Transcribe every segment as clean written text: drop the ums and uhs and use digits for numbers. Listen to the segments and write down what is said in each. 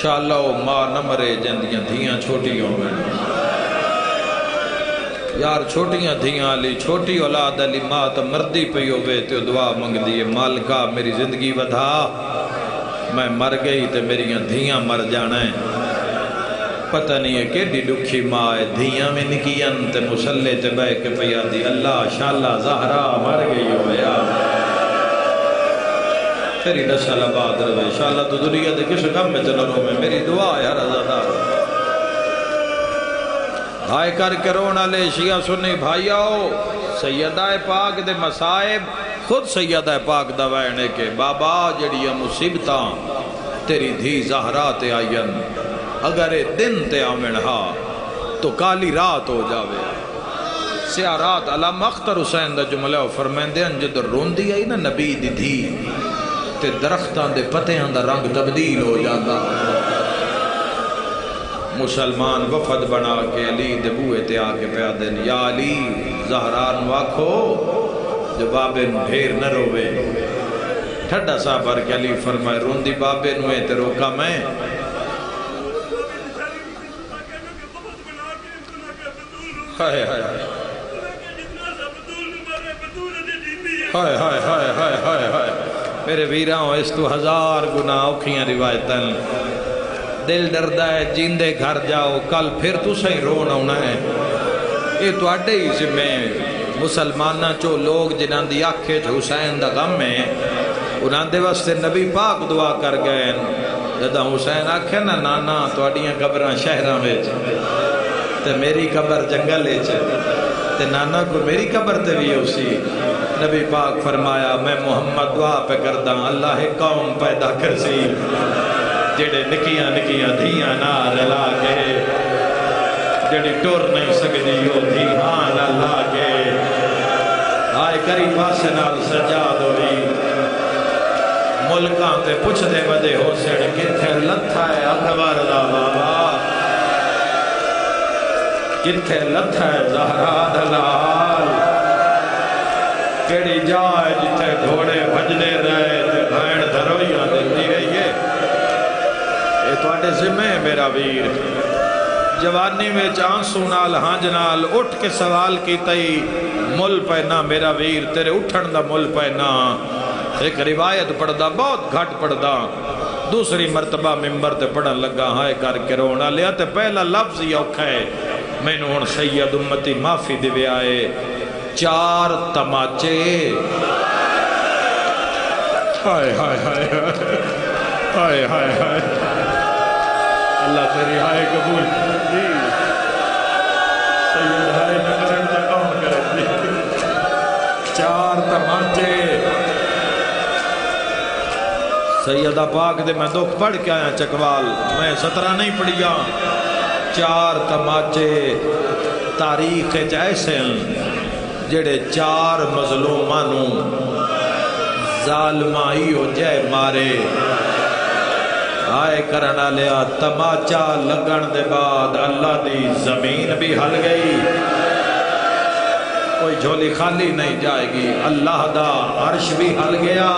شالا وہ ماں نہ مرے جندیاں دھیاں چھوٹی ہو گئے یار چھوٹیاں دھیاں علی چھوٹی اولاد علی ماں تو مردی پئی ہوئے تو دعا منگ دیئے مالکا میری زندگی ودھا میں مر گئی تے میریاں دھیاں مر جانا ہے پتہ نہیں ہے کہ ڈکھی ماں ہے دھیاں میں نکیاں تے مسلح تے بے کے پیا دی اللہ شالا زہرا مر گئی ہو یار تیری نسل آباد روے شالا تو دنیا دے کس کم میں چلو میں میری دعا ہے رضادار ہائے کر کے رونا لے شیعہ سنی بھائی آؤ سیدہ پاک دے مسائب خود سیدہ پاک دا وینے کے بابا جڑیا مصیبتاں تیری دھی زہرا تے آئین اگر دن تے آمن ہا تو کالی رات ہو جاوے سیاہ رات علامہ اختر حسین دا جملہ فرمین دے انجد روندی آئی نا نبی دی دھی تے درختان دے پتیاں دا رنگ تبدیل ہو جاتا مسلمان وفد بنا کے علی دبوئے تے آکے پیادن یا علی زہران واکھو جو بابے نو بھیر نہ روے ٹھڈا صاحب کے علی فرمائے روندی بابے نوے تے روکا میں ہائے ہائے ہائے ہائے ہائے ہائے ہائے ہائے میرے ویراں اس تو ہزار گناہ اوکھیاں روایتاں دل ڈردہ ہے جیندے گھر جاؤ کل پھر تو صحیح رون ہونا ہے یہ تو اڈے ہی ذمہ مسلمانہ چو لوگ جنہاں دی آنکھیں جو حسین دا غم ہے انہاں دے واسطے نبی پاک دعا کر گئے جدہ حسین آنکھیں نا نانا تو اڈیاں قبران شہران ویچ تے میری قبر جنگل ہے تے نانا کو میری قبر تے بھی اسی نبی پاک فرمایا میں محمد دعا پہ کردہ اللہ قوم پیدا کر سی جڑے نکیاں نکیاں دھیاں نال لاگے جڑی ٹور نہیں سکتی ہو دھیاں نال لاگے آئے کری پاسے نال سجاد ہوئی ملکاں تے پوچھ دے ودے ہو سڑ کتھے لتھا ہے اکبر دا بابا کتھے لتھا ہے زہرا دلال کیڑی جائے جتھے گھوڑے بھجنے رہے تے بھین دھرویاں دیتی رہی ہے یہ تو اڈے ذمہ ہے میرا ویر جوانی میں آنسو نال ہانج نال اٹھ کے سوال کی تئی مل پینا میرا ویر تیرے اٹھن دا مل پینا ایک روایت پڑھدا بہت گھٹ پڑھدا دوسری مرتبہ ممبر تے پڑھن لگا ہائے کر کے رونا لیا تے پہلا لفظ ہی اوکھا ہے میں نے ہن سید امتی معافی دے آئے 4 تماچے ہائے ہائے ہائے ہائے ہائے ہائے اللہ تیری ہائے قبول دی سید ہائے نگرن جا کون کرے دی 4 تماچے سیدہ پاک دے میں دکھ پڑھ کے آیا چکوال میں 17 نہیں پڑھیا 4 تماچے تاریخ ایسے ہیں جڑے 4 مظلومانوں ظالمائی ہو جائے مارے آئے کرنا لیا تماچا لگن دے بعد اللہ دی زمین بھی ہل گئی کوئی جھولی خالی نہیں جائے گی اللہ دا عرش بھی ہل گیا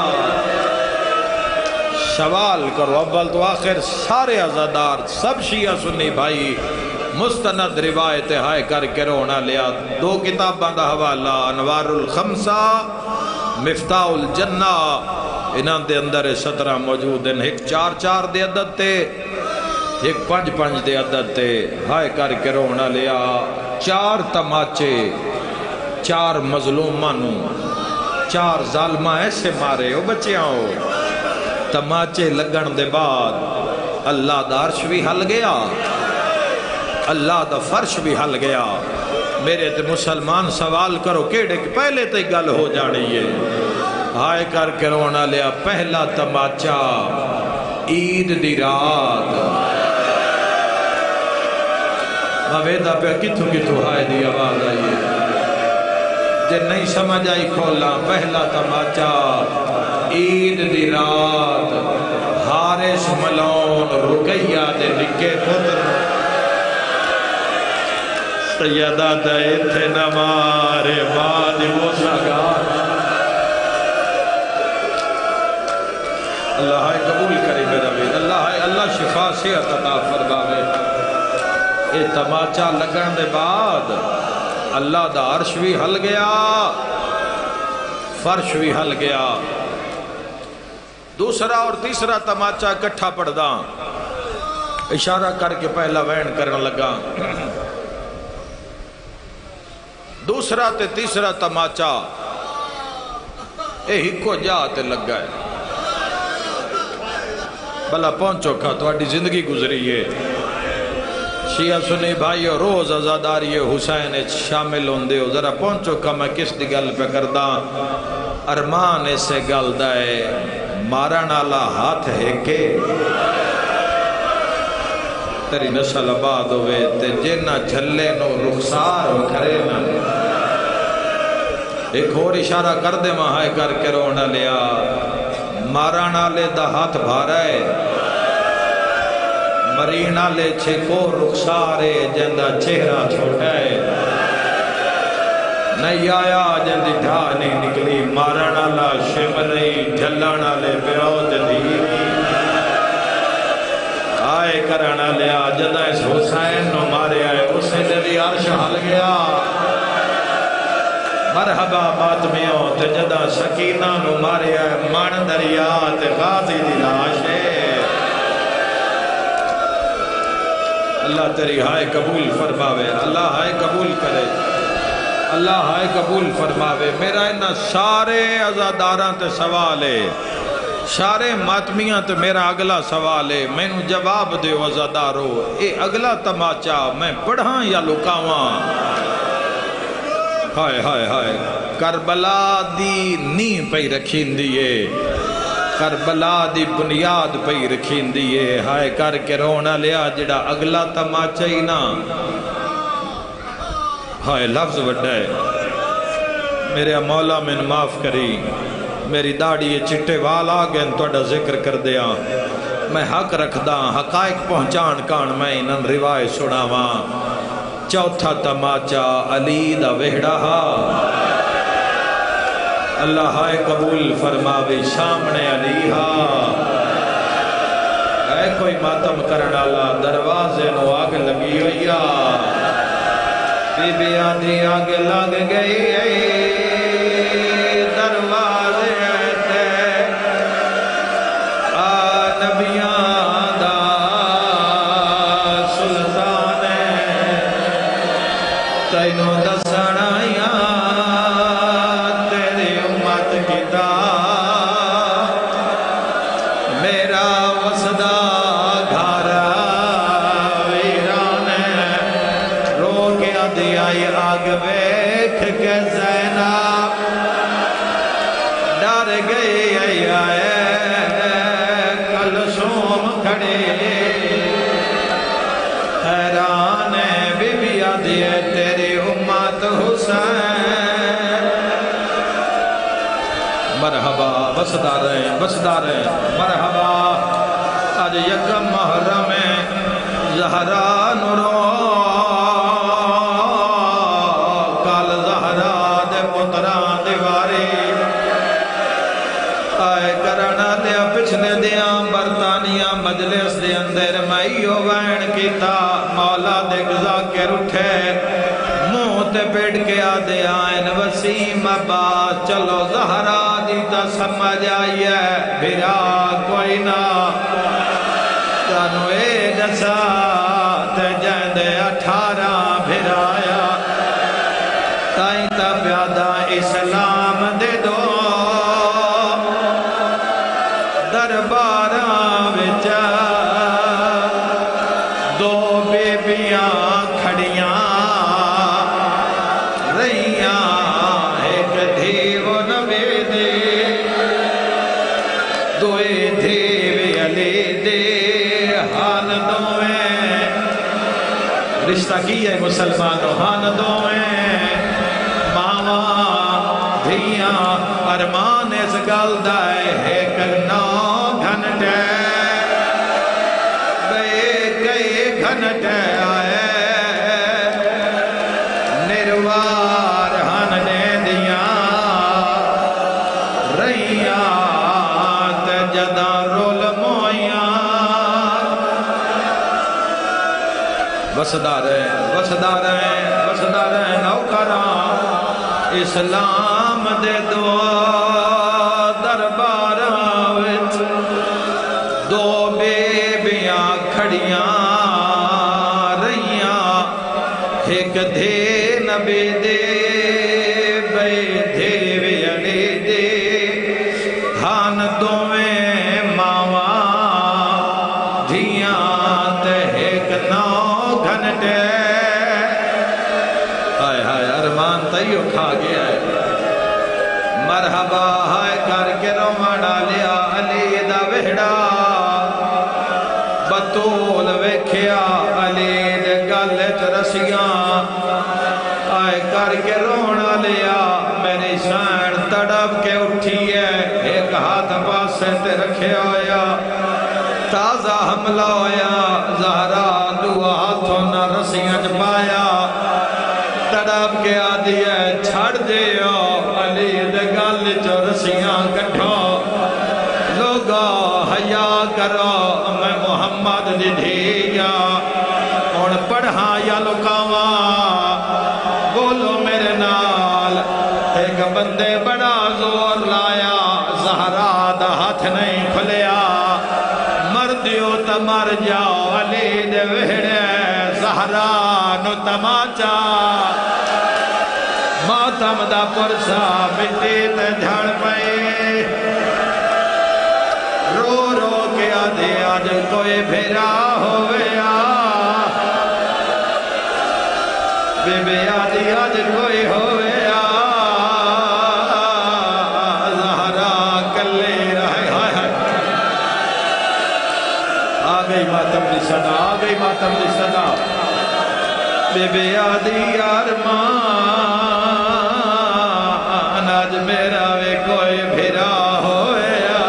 سوال کرو اول تو آخر سارے عزادار سب شیعہ سنی بھائی مستند روایت ہائے کر کے رونا لیا 2 کتاباں دا حوالہ انوار الخمسہ مفتاح الجنہ انہاں دے اندر 17 موجود ہیں ایک 4 دے عدد تے ایک 5 دے عدد تے ہائے کر کے رونا لیا 4 تماچے 4 مظلومانوں 4 ظالمہ ایسے مارے ہو بچیاں ہو تماچے لگن دے بعد اللہ دا عرش بھی ہل گیا اللہ دا فرش بھی ہل گیا میرے تے مسلمان سوال کرو کیڑے کہ پہلے تے گل ہو جانی ہے ہائے کر کے رونا لیا پہلا تماچا عید دی رات مویدہ پہ کتھو ہائے دی آواز آئیے جے نہیں سمجھ آئی کھولا پہلا تماچا عید دی رات حارث ملون رقیہ دے نکے پتر سیدہ دے تھے نمارے بعد وہ سگا اللہ قبول کرے میرا بید اللہ شفا سے صحت عطا فرماوے۔ یہ تماچا لگن دے بعد اللہ دا عرش بھی ہل گیا، فرش بھی ہل گیا۔ دوسرا اور تیسرا تماچا کٹھا پڑدا، اشارہ کر کے پہلا وین کرنے لگا۔ دوسرا تے تیسرا تماچا اے ہکو جا تے لگا ہے۔ بلا پہنچو کھا تواڈی زندگی گزری ہے۔ شیعہ سنی بھائیو روز عزاداری حسین شامل ہوندے ہو، ذرا پہنچو کھا میں کس دی گل پہ کردہ۔ ارمان ایسے گل دائے مارن آلا ہاتھ ہے کہ تیری نسل آباد ہوئے تے جنہ جھلے نو رخسار کھرے نا۔ ایک اور اشارہ کر دے وہاں کر کے رونا لیا، مارن آلے دا ہاتھ بھارائے، مرین آلے چھے کو رخسارے جندہ چہرہ چھوٹائے، نہیں آیا جندی ڈھا نہیں نکلی، مارن آلہ شمری جھلن آلے بیعوت دی آئے کرنا لیا جدہ اس حسین نو مارے آئے اسے دی عرش حل گیا۔ مرحبا ماتمیوں تے جدہ سکینہ نو مارے آئے مان دریا تے غازی دی لاشے۔ اللہ تیری ہائے قبول فرماوے، اللہ ہائے قبول کرے، اللہ ہائے قبول فرماوے۔ میرا انہا سارے عزاداراں تے سوال ہے، سارے ماتمیاں تے میرا اگلا سوال ہے، میں نو جواب دے عزادارو، اے اگلا تماچا میں پڑھاں یا لکاواں؟ ہائے ہائے ہائے، کربلا دی نیم پہ رکھین دیئے، کربلا دی بنیاد پہ رکھین دیئے، ہائے کر کے رونا لیا جڑا اگلا تماچا ہی نا۔ ہائے لفظ وڈا ہے، میرے مولا میں معاف کری، میری داڑھی چٹے وال آگئے توڑا ذکر کر دیا، میں حق رکھ دا حقائق پہنچان کان میں انہن روایت سناواں۔ چوتھا تماچا علی دا وہڑا، اللہ ہائے قبول فرماوے سامنے علی اے کوئی ماتم کرنا لا دروازے نو آگ لگی ہویا، بی بی آدھی آگ لگ گئی دروازے تے نبیان دا سلطان تینوں دسنایا تیری امت کی دا میرا وسدہ گھارا ویران رو کے آدھی آئی آگ بیکھ کے زینب ڈر گئی آئے کلثوم کھڑے حیران بی بی آدھی تیری امت حسین۔ مرحبا بسدار ہیں مرحبا، آج یکم محرم زہرا نورو کال زہرا دے پتران دیواری آئے کرنا دیا پچھنے دیا برطانیہ مجلس دے اندر مائیو وین کیتا، مولا دے گزا کے رٹھے منہ تے پیڑ کے آدھے آئین وسیم ابا چلو زہرا دیتا سمجھ آئیے بھرا کوئی نہ تانو اے جسا تے جیندے 18 بھرایا تائیں تا پیادہ اسلام دے دو درباراں وچا دو بیبیاں کھڑیاں رہیاں ایک دھیو نوے دے دوئے دھیو علی دے حال دوئے رشتہ کی ہے مسلمانوں حال دوئے ماما دھیاں ارمان اس گل دائے ہے کرنا گھنٹے بے کئی گھنٹے آئے نروار ہن دے دیا رہیاں تے جدہ رول مویاں وسدا رہے نوکراں اسلام دے دو درباراں وچ دو بیبیاں کھڑیاں رہیاں ایک دے نبی دے بے دے ویڑے دے ہان دوویں ماواں دھیاں تے ایک 9 گھنٹے ارمان تیو کھا گیا ہے مرحبا ہائے کر کے رومانا لیا علی دا وہڑا بطول ویکھیا علی دے گلت رسیاں آئے کر کے رونا لیا میری سین تڑپ کے اٹھی ہے ایک ہاتھ پاسے تے رکھے ہویا تازہ حملہ ہویا زہرا دعا ہاتھوں نہ رسیاں جپایا تڑپ کے آدھی ہے چھڑ دیو علی دے گل چو رسیاں کٹھو لوگا حیا کرو میں محمد دی دھیا اور پڑھا یا لکاواں بولو میرے نال ایک بندے بڑا زور لایا زہرا دا ہاتھ نہیں کھلیا مر دیو تا مر جاؤ علی دے وہڑے زہرا نو تماچا ماتم دا پرسا مٹی تے جھڑ پئے رو رو کے آدھے آج کوئی بھیرا ہویا بے بے آدھی آج کوئی ہویا زہرا کلے رہے آگئی ماتم دی صدا آگئی ماتم دی صدا بے بے آدھی آرمان آج میرا وے کوئی بھیرا ہویا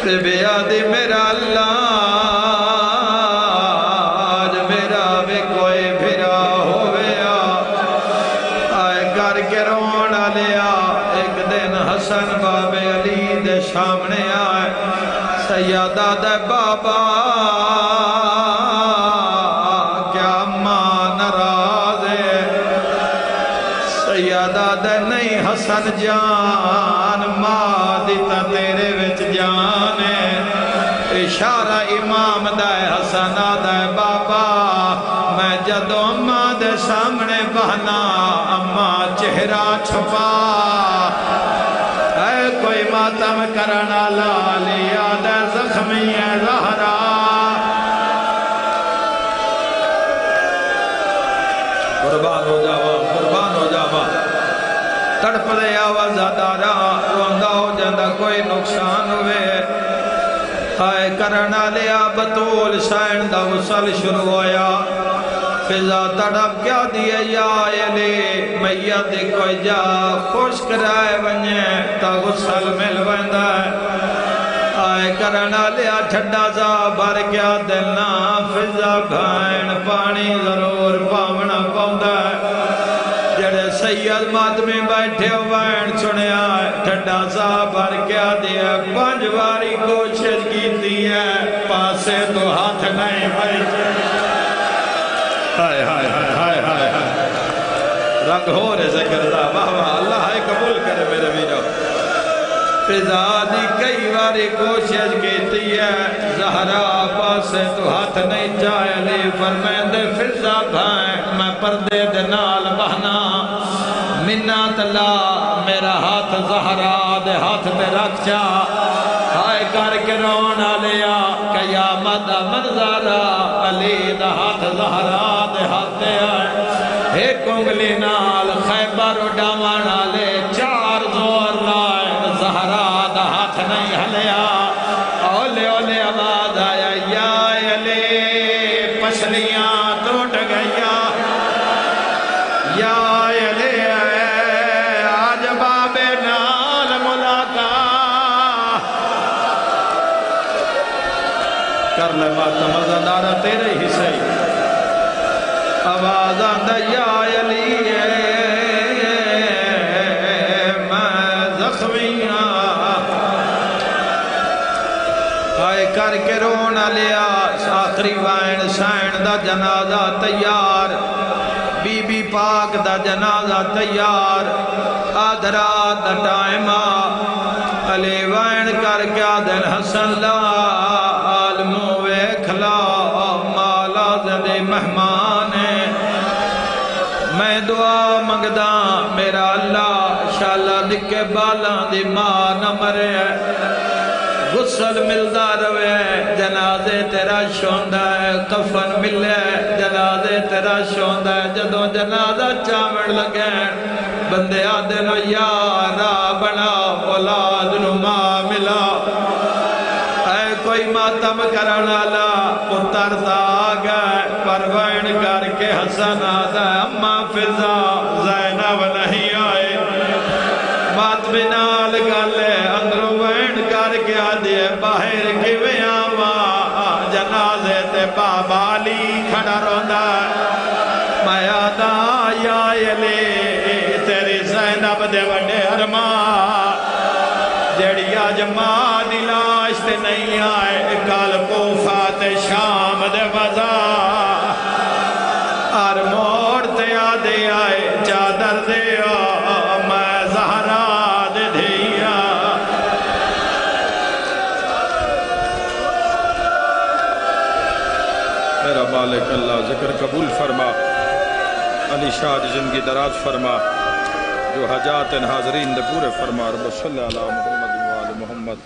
بے بے آدھی میرا اللہ آج میرا وے کوئی بھیرا ہویا آئے کر کے رونا لیا ایک دن حسن باب علی دے سامنے آئے سیدہ دے بابا کیا ماں ناراض ہے سیدہ دے نہیں حسن جان ماں دیتا تیرے وچ جان ہے اشارہ امام دے حسن دے بابا میں جدو اماں دے سامنے بہنا اماں چہرہ چھپا اے کوئی ماتم کرنا لالیا دے زخمی ہے زہرا قربان ہو جاوا تڑپ دے آواز دارا روندہ ہو جاندہ کوئی نقصان ہوئے ہائے کرنا لیا بطول سائن دا غسل شروع ہویا فضا تڑپ کیا دیئے یا علی میت کوئی جا خوش کرائے ونجے تا غسل مل بندہ ہے آئے کرنا لیا ٹھڈا سا بھر کیا دلنا فضا بھائن پانی ضرور پاونا پاؤندہ ہے جڑے سید ماتمی بیٹھے ہوئین سنے آئے ٹھڈا سا بھر کیا دیا 5 باری کوشش کی دیا پاسے تو ہاتھ نہیں بیٹھے ہائے ہائے ہائے ہائے ہائے رنگ ہو رہے ذکر دا واہ واہ اللہ ہے قبول کرے میرے بیجو فضا دی کئی باری کوشش کیتی ہے زہرا پاسے تو ہاتھ نہیں جائے علی فرمائیں دے فضا بھائیں میں پردے دے نال بہنا منت اللہ میرا ہاتھ زہرا دے ہاتھ میں رکھ جا ہائے کر کے رونا لیا قیامت منظرہ علی دا ہاتھ زہرا دے ہاتھ دے آئے ایک انگلی نال خیبر اڈاوانا لے 4 زور لائے زہرا دا ہاتھ نہیں ہلیا اولے اولے آواز آیا یا علی پسلیاں ٹوٹ گیا یا علی آج باب نال ملاقات کر لے ماتم ازندارہ تیرے ہی صحیح آواز آندہ یا علی میں زخمیاں آئے کر کر کے رونا لیا آخری وائن سائن دا جنازہ تیار بی بی پاک دا جنازہ تیار آدھرات دا ٹائمہ علی وائن کر کے آدھن حسن لا عالموں ویکھلا مالا زدے مہمان میں دعا مگدا میرا اللہ شالا دکھے بالاں دی ماں نہ مرے غسل ملدا روے جنازے تیرا شوندہ ہے کفن ملے جنازے تیرا شوندہ ہے جدوں جنازہ چاوڑ لگے بندے آدھے نو یارا بنا اولاد نو ماں ملا اے کوئی ماتم کرنا لا پتر دا آگئے پروین کر کے حسن آدھا اماں فضا زینب نہیں آئے بات بنال گلے اندروں وین کر کے آدھے باہر کیویں آواں جنازے تے بابا علی کھڑا روندا میں آدھا یا علی تیری زینب دے وڈے ارمان جڑی آج ماں دی لاش تے نہیں آئے کل کوفہ تے شام دے بازار ہر موڑ تے آدھے آئے چادر دے میں زہرا دے دھیا میرا مالک اللہ ذکر قبول فرما علی شاہ دی زندگی دراز فرما جو حاجات حاضرین دے پورے فرما رب صلی اللہ علیہ محمد